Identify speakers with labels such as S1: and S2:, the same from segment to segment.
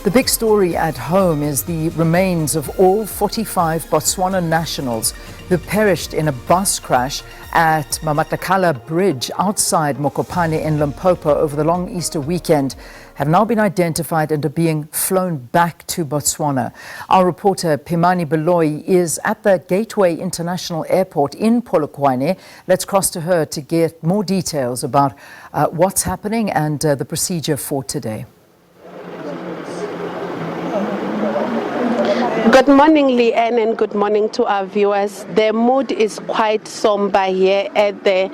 S1: The big story at home is the remains of all 45 Botswana nationals who perished in a bus crash at Mamakatlala Bridge outside Mokopane in Limpopo over the long Easter weekend have now been identified and are being flown back to Botswana. Our reporter Pimani Baloyi is at the Gateway International Airport in Polokwane. Let's cross to her to get more details about what's happening and the procedure for today.
S2: Good morning, Leanne, and good morning to our viewers. The mood is quite somber here at the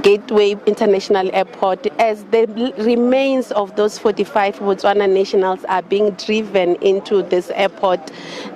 S2: Gateway International Airport as the remains of those 45 Botswana nationals are being driven into this airport.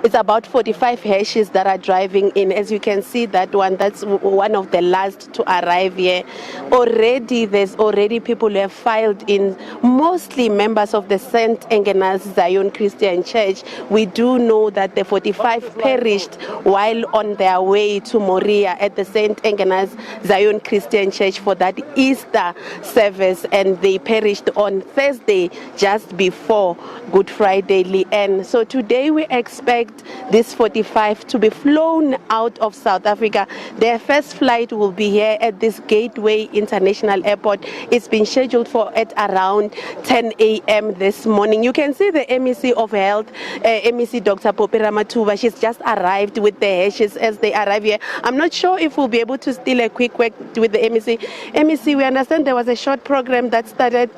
S2: It's about 45 H's that are driving in. As you can see, that's one of the last to arrive here. There's already people who have filed in, mostly members of the St. Agnes Zion Christian Church. We do know that the 45 perished while on their way to Moria at the St. Agnes Zion Christian Church for that Easter service, and they perished on Thursday just before Good Friday, Leanne. So today we expect these 45 to be flown out of South Africa. Their first flight will be here at this Gateway International Airport. It's been scheduled for at around 10 a.m. this morning. You can see the MEC of Health, MEC Dr. Phophi Ramathuba. She's just arrived with the H's as they arrive here. I'm not sure if we'll be able to steal a quick word with the MEC. MEC, we understand there was a short program that started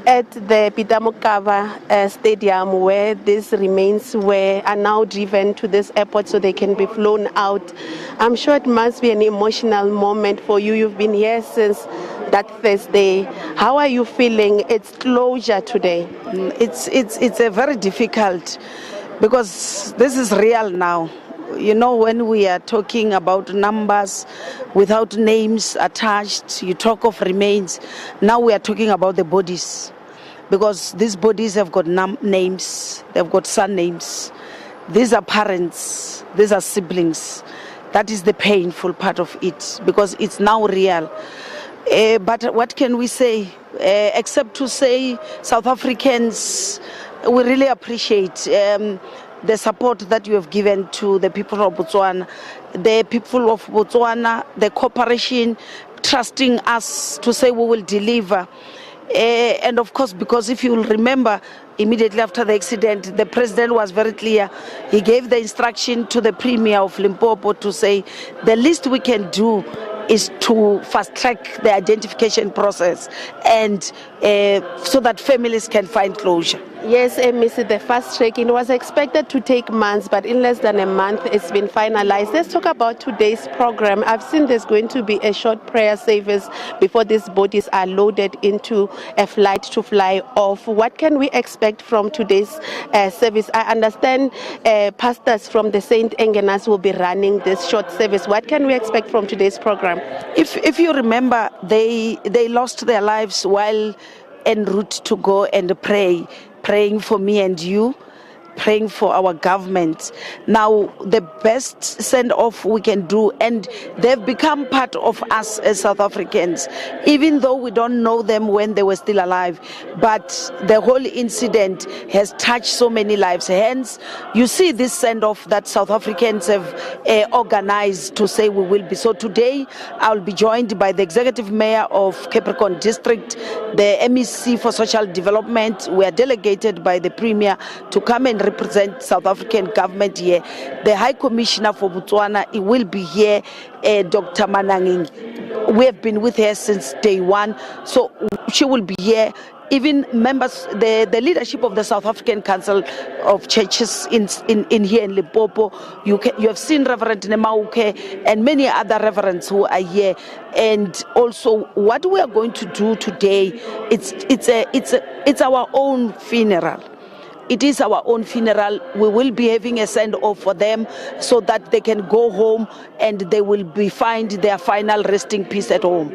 S2: at the Peter Mokaba Stadium where these remains are now driven to this airport so they can be flown out. I'm sure it must be an emotional moment for you. You've been here since that Thursday. How are you feeling? It's closure today.
S3: It's a very difficult, because this is real now. You know, when we are talking about numbers without names attached, you talk of remains. Now we are talking about the bodies, because these bodies have got names, they've got surnames. These are parents, these are siblings. That is the painful part of it, because it's now real. But what can we say, except to say South Africans, we really appreciate the support that you have given to the people of Botswana. The people of Botswana, the cooperation, trusting us to say we will deliver. And of course, because if you will remember, immediately after the accident, the president was very clear. He gave the instruction to the premier of Limpopo to say the least we can do is to fast track the identification process and so that families can find closure.
S2: Yes, MEC, the fast tracking was expected to take months, but in less than a month it's been finalized. Let's talk about today's program. I've seen there's going to be a short prayer service before these bodies are loaded into a flight to fly off. What can we expect from today's service? I understand pastors from the St. Agnes will be running this short service. What can we expect from today's program?
S3: If you remember, they lost their lives while en route to go and praying for me and you, praying for our government. Now, the best send-off we can do, and they've become part of us as South Africans, even though we don't know them when they were still alive. But the whole incident has touched so many lives. Hence, you see this send-off that South Africans have organized to say we will be. So today, I'll be joined by the Executive Mayor of Capricorn District, the MEC for Social Development. We are delegated by the Premier to come and represent South African government here. The High Commissioner for Botswana, he will be here, Dr. Mananging. We have been with her since day one, so she will be here. Even members, the leadership of the South African Council of Churches in here in Limpopo. You have seen Reverend Nemauke and many other reverends who are here. And also, what we are going to do today, it's our own funeral. It is our own funeral. We will be having a send-off for them so that they can go home and they will find their final resting peace at home.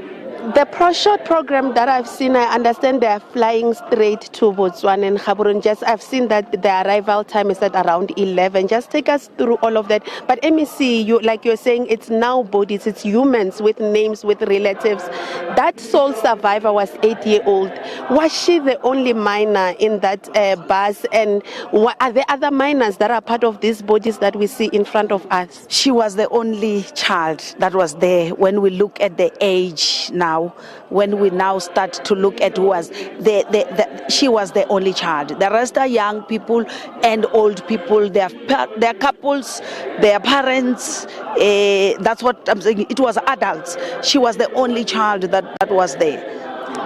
S2: The pro-short program that I've seen, I understand they are flying straight to Botswana and Gaborone. Just I've seen that the arrival time is at around 11. Just take us through all of that. But MEC, like you're saying, it's now bodies, it's humans with names, with relatives. That sole survivor was 8-year-old. Was she the only minor in that bus? And are there other minors that are part of these bodies that we see in front of us?
S3: She was the only child that was there. When we look at the age now, when we now start to look at who was she was the only child. The rest are young people and old people. They're couples, their parents. That's what I'm saying. It was adults. She was the only child that was there.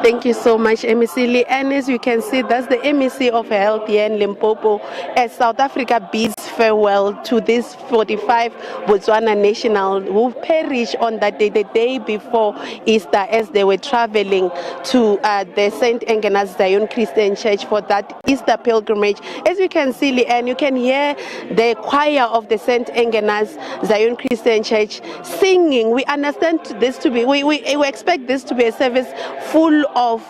S2: Thank you so much, MEC. And as you can see, that's the MEC of Health here in Limpopo as South Africa bids farewell to these 45 Botswana nationals who perished on that day, the day before Easter, as they were traveling to the St. Agnes Zion Christian Church for that Easter pilgrimage. As you can see, Leanne, you can hear the choir of the St. Agnes Zion Christian Church singing. We understand this to be, we expect this to be a service full of,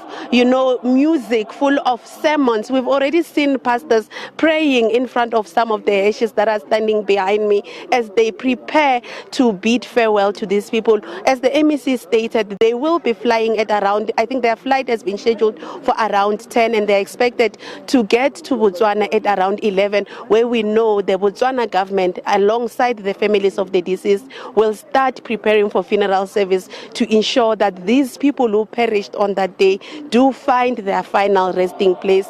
S2: music, full of sermons. We've already seen pastors praying in front of some of the ashes that are standing behind me as they prepare to bid farewell to these people. As the MEC stated, they will be flying at around, I think their flight has been scheduled for around 10, and they're expected to get to Botswana at around 11, where we know the Botswana government, alongside the families of the deceased, will start preparing for funeral service to ensure that these people who perished on that day do find their final resting place.